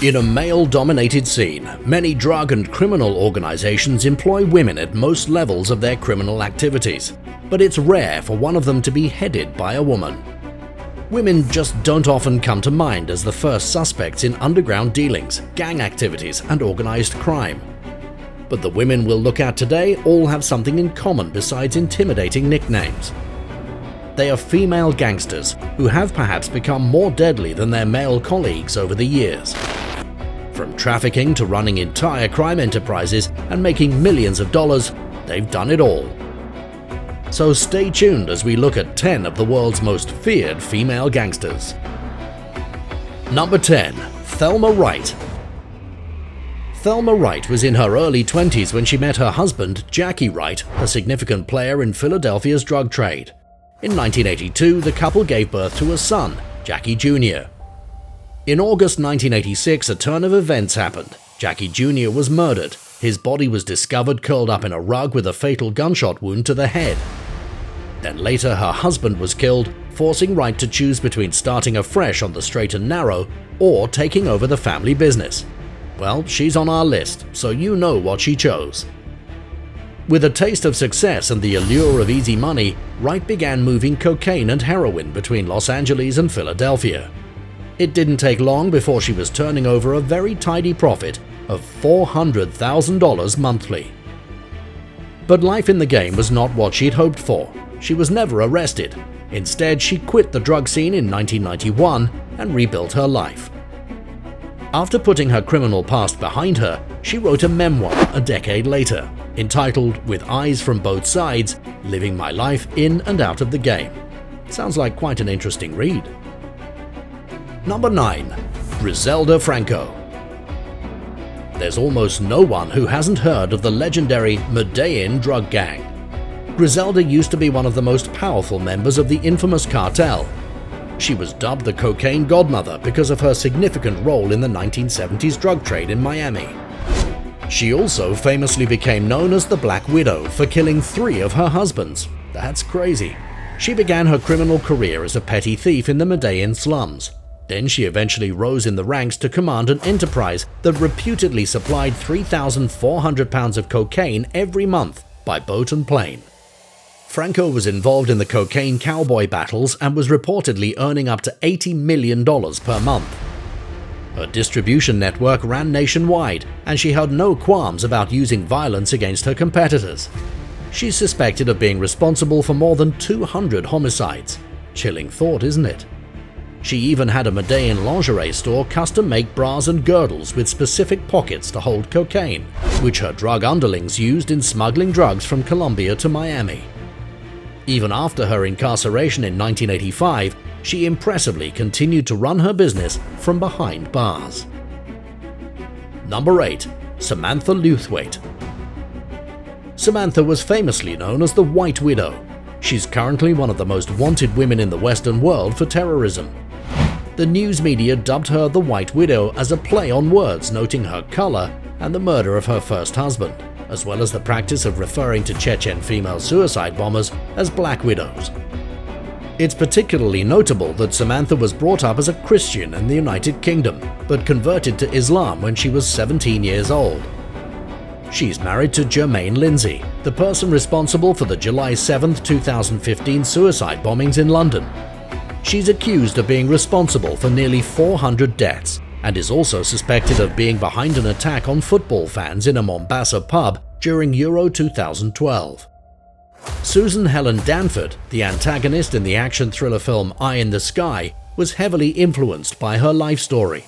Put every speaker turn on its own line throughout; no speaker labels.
In a male-dominated scene, many drug and criminal organizations employ women at most levels of their criminal activities, but it's rare for one of them to be headed by a woman. Women just don't often come to mind as the first suspects in underground dealings, gang activities, and organized crime. But the women we'll look at today all have something in common besides intimidating nicknames. They are female gangsters who have perhaps become more deadly than their male colleagues over the years. From trafficking to running entire crime enterprises and making millions of dollars, they've done it all. So stay tuned as we look at 10 of the world's most feared female gangsters. Number 10. Thelma Wright. Thelma Wright was in her early 20s when she met her husband, Jackie Wright, a significant player in Philadelphia's drug trade. In 1982, the couple gave birth to a son, Jackie Jr. In August 1986, a turn of events happened. Jackie Jr. was murdered. His body was discovered curled up in a rug with a fatal gunshot wound to the head. Then later, her husband was killed, forcing Wright to choose between starting afresh on the straight and narrow or taking over the family business. Well, she's on our list, so you know what she chose. With a taste of success and the allure of easy money, Wright began moving cocaine and heroin between Los Angeles and Philadelphia. It didn't take long before she was turning over a very tidy profit of $400,000 monthly. But life in the game was not what she'd hoped for. She was never arrested. Instead, she quit the drug scene in 1991 and rebuilt her life. After putting her criminal past behind her, she wrote a memoir a decade later, entitled With Eyes from Both Sides, Living My Life in and Out of the Game. Sounds like quite an interesting read. Number 9. Griselda Franco. There's almost no one who hasn't heard of the legendary Medellin drug gang. Griselda used to be one of the most powerful members of the infamous cartel. She was dubbed the cocaine godmother because of her significant role in the 1970s drug trade in Miami. She also famously became known as the Black Widow for killing 3 of her husbands. That's crazy. She began her criminal career as a petty thief in the Medellin slums. Then she eventually rose in the ranks to command an enterprise that reputedly supplied 3,400 pounds of cocaine every month by boat and plane. Franco was involved in the cocaine cowboy battles and was reportedly earning up to $80 million per month. Her distribution network ran nationwide, and she had no qualms about using violence against her competitors. She's suspected of being responsible for more than 200 homicides. Chilling thought, isn't it? She even had a Medellin lingerie store custom-make bras and girdles with specific pockets to hold cocaine, which her drug underlings used in smuggling drugs from Colombia to Miami. Even after her incarceration in 1985, she impressively continued to run her business from behind bars. Number 8. Samantha Lewthwaite. Samantha was famously known as the White Widow. She's currently one of the most wanted women in the Western world for terrorism. The news media dubbed her the White Widow as a play on words noting her color and the murder of her first husband, as well as the practice of referring to Chechen female suicide bombers as Black Widows. It's particularly notable that Samantha was brought up as a Christian in the United Kingdom, but converted to Islam when she was 17 years old. She's married to Jermaine Lindsay, the person responsible for the July 7, 2015 suicide bombings in London. She's accused of being responsible for nearly 400 deaths and is also suspected of being behind an attack on football fans in a Mombasa pub during Euro 2012. Susan Helen Danford, the antagonist in the action thriller film Eye in the Sky, was heavily influenced by her life story.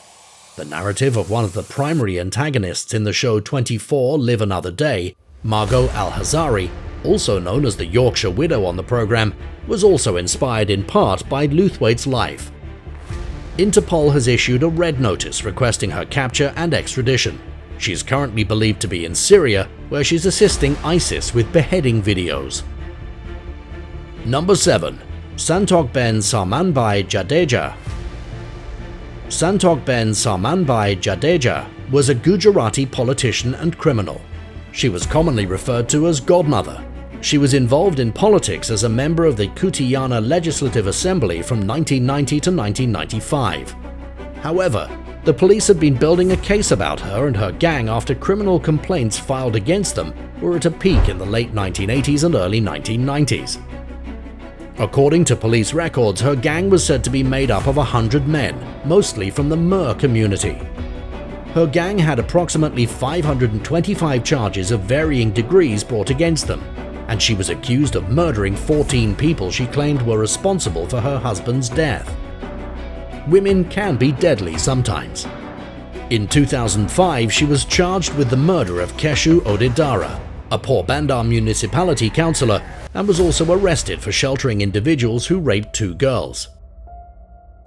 The narrative of one of the primary antagonists in the show 24 Live Another Day, Margot Al-Hazari, also known as the Yorkshire Widow on the program, was also inspired in part by Lewthwaite's life. Interpol has issued a red notice requesting her capture and extradition. She is currently believed to be in Syria, where she's assisting ISIS with beheading videos. Number 7. Santok Ben Sarmanbhai Jadeja. Santok Ben Sarmanbhai Jadeja was a Gujarati politician and criminal. She was commonly referred to as Godmother. She was involved in politics as a member of the Kutiyana Legislative Assembly from 1990 to 1995. However, The police had been building a case about her and her gang after criminal complaints filed against them were at a peak in the late 1980s and early 1990s. According to police records, her gang was said to be made up of 100 men, mostly from the Mer community. Her gang had approximately 525 charges of varying degrees brought against them, and she was accused of murdering 14 people she claimed were responsible for her husband's death. Women can be deadly sometimes. In 2005, she was charged with the murder of Keshu Odedara, a Porbandar municipality councillor, and was also arrested for sheltering individuals who raped 2 girls.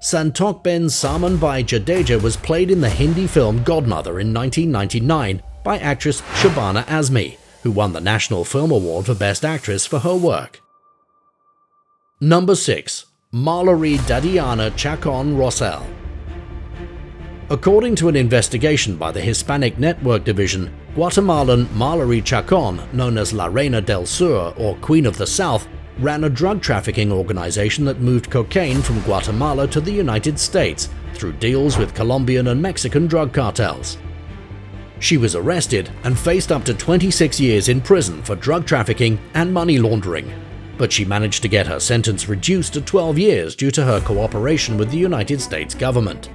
Santokben Samanbai Jadeja was played in the Hindi film Godmother in 1999 by actress Shabana Azmi, who won the National Film Award for Best Actress for her work. Number 6. Mallory Dadiana Chacon Rossell. According to an investigation by the Hispanic Network Division, Guatemalan Mallory Chacon, known as La Reina del Sur or Queen of the South, ran a drug trafficking organization that moved cocaine from Guatemala to the United States through deals with Colombian and Mexican drug cartels. She was arrested and faced up to 26 years in prison for drug trafficking and money laundering, but she managed to get her sentence reduced to 12 years due to her cooperation with the United States government.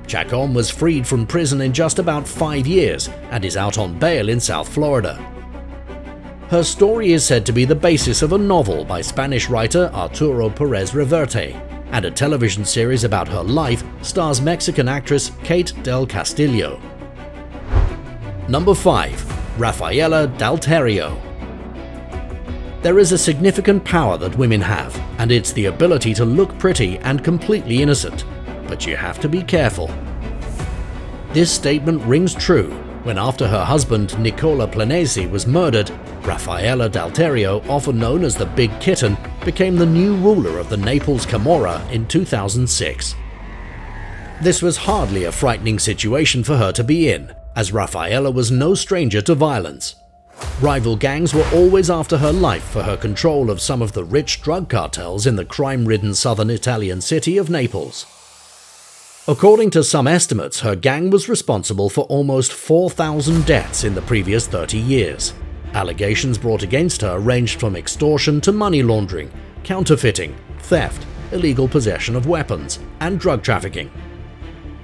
Chacon was freed from prison in just about 5 years and is out on bail in South Florida. Her story is said to be the basis of a novel by Spanish writer Arturo Pérez Reverte, and a television series about her life stars Mexican actress Kate del Castillo. Number 5. Rafaela Dalterio. There is a significant power that women have, and it's the ability to look pretty and completely innocent, but you have to be careful. This statement rings true when, after her husband Nicola Planesi was murdered, Rafaela Dalterio, often known as the Big Kitten, became the new ruler of the Naples Camorra in 2006. This was hardly a frightening situation for her to be in, as Rafaela was no stranger to violence. Rival gangs were always after her life for her control of some of the rich drug cartels in the crime-ridden southern Italian city of Naples. According to some estimates, her gang was responsible for almost 4,000 deaths in the previous 30 years. Allegations brought against her ranged from extortion to money laundering, counterfeiting, theft, illegal possession of weapons, and drug trafficking.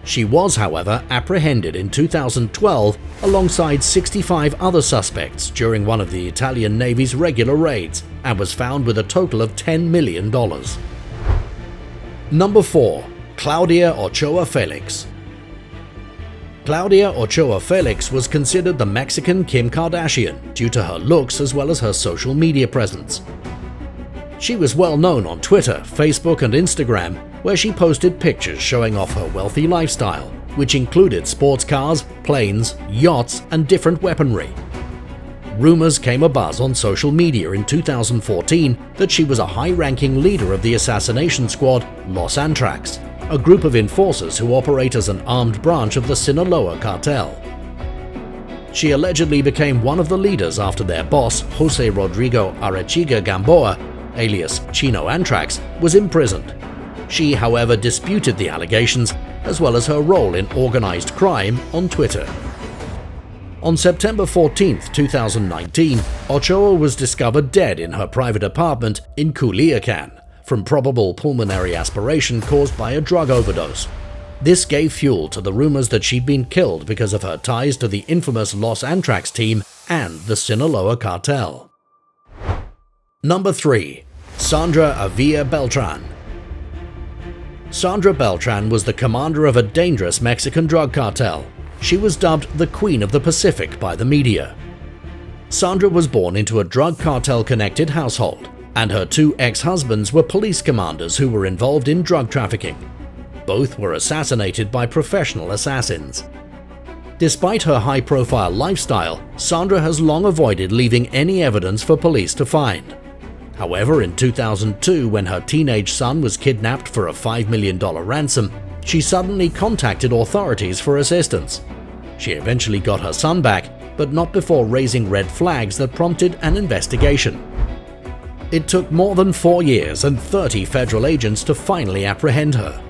She was, however, apprehended in 2012 alongside 65 other suspects during one of the Italian Navy's regular raids and was found with a total of $10 million. Number 4. Claudia Ochoa Felix. Claudia Ochoa Felix was considered the Mexican Kim Kardashian due to her looks as well as her social media presence. She was well known on Twitter, Facebook, and Instagram, where she posted pictures showing off her wealthy lifestyle, which included sports cars, planes, yachts, and different weaponry. Rumors came abuzz on social media in 2014 that she was a high-ranking leader of the assassination squad Los Antrax, a group of enforcers who operate as an armed branch of the Sinaloa cartel. She allegedly became one of the leaders after their boss, Jose Rodrigo Arechiga Gamboa, alias Chino Antrax, was imprisoned. She, however, disputed the allegations, as well as her role in organized crime on Twitter. On September 14, 2019, Ochoa was discovered dead in her private apartment in Culiacan from probable pulmonary aspiration caused by a drug overdose. This gave fuel to the rumors that she'd been killed because of her ties to the infamous Los Antrax team and the Sinaloa cartel. Number 3. Sandra Avila Beltran. Sandra Beltran was the commander of a dangerous Mexican drug cartel. She was dubbed the Queen of the Pacific by the media. Sandra was born into a drug cartel-connected household, and her 2 ex-husbands were police commanders who were involved in drug trafficking. Both were assassinated by professional assassins. Despite her high-profile lifestyle, Sandra has long avoided leaving any evidence for police to find. However, in 2002, when her teenage son was kidnapped for a $5 million ransom, she suddenly contacted authorities for assistance. She eventually got her son back, but not before raising red flags that prompted an investigation. It took more than 4 years and 30 federal agents to finally apprehend her.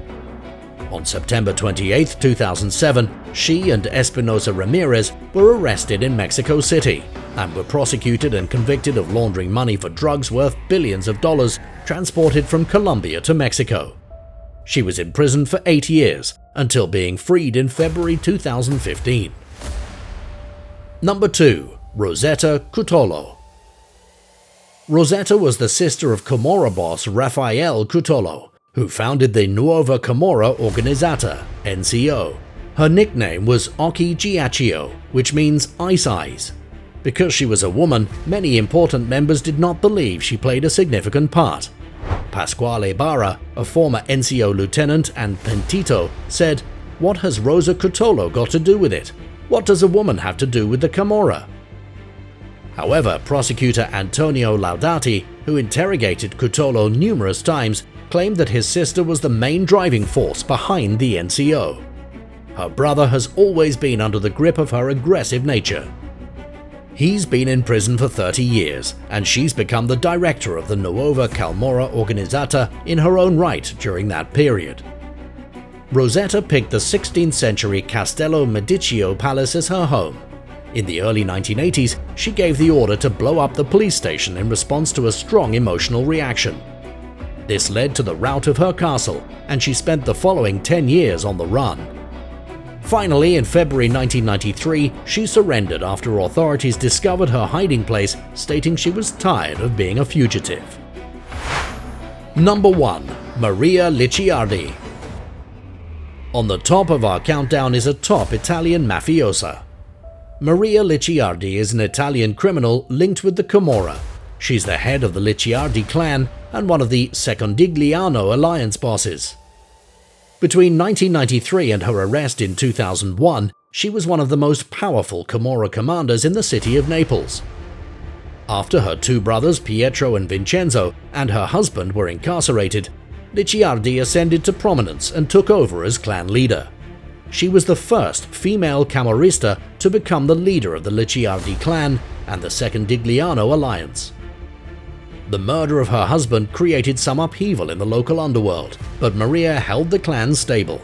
On September 28, 2007, she and Espinosa Ramirez were arrested in Mexico City and were prosecuted and convicted of laundering money for drugs worth billions of dollars transported from Colombia to Mexico. She was imprisoned for 8 years until being freed in February 2015. Number 2. Rosetta Cutolo. Rosetta was the sister of Camorra boss Rafael Cutolo, who founded the Nueva Camorra Organizata, NCO. Her nickname was Oki Giachio, which means Ice Eyes. Because she was a woman, many important members did not believe she played a significant part. Pasquale Barra, a former NCO lieutenant and pentito, said, "What has Rosa Cutolo got to do with it? What does a woman have to do with the Camorra?" However, prosecutor Antonio Laudati, who interrogated Cutolo numerous times, claimed that his sister was the main driving force behind the NCO. Her brother has always been under the grip of her aggressive nature. He's been in prison for 30 years, and she's become the director of the Nueva Camorra Organizata in her own right during that period. Rosetta picked the 16th century Castello Mediceo Palace as her home. In the early 1980s, she gave the order to blow up the police station in response to a strong emotional reaction. This led to the rout of her castle, and she spent the following 10 years on the run. Finally, in February 1993, she surrendered after authorities discovered her hiding place, stating she was tired of being a fugitive. Number 1. Maria Licciardi. On the top of our countdown is a top Italian mafiosa. Maria Licciardi is an Italian criminal linked with the Camorra. She's the head of the Licciardi clan and one of the Secondigliano alliance bosses. Between 1993 and her arrest in 2001, she was one of the most powerful Camorra commanders in the city of Naples. After her two brothers Pietro and Vincenzo and her husband were incarcerated, Licciardi ascended to prominence and took over as clan leader. She was the first female Camorrista to become the leader of the Licciardi clan and the Secondigliano alliance. The murder of her husband created some upheaval in the local underworld, but Maria held the clan stable.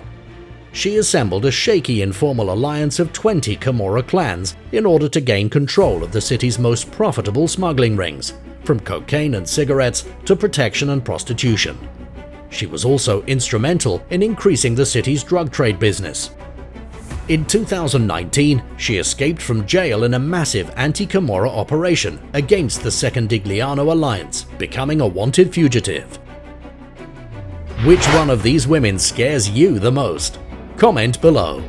She assembled a shaky informal alliance of 20 Camorra clans in order to gain control of the city's most profitable smuggling rings, from cocaine and cigarettes to protection and prostitution. She was also instrumental in increasing the city's drug trade business. In 2019, she escaped from jail in a massive anti-Camorra operation against the Secondigliano alliance, becoming a wanted fugitive. Which one of these women scares you the most? Comment below.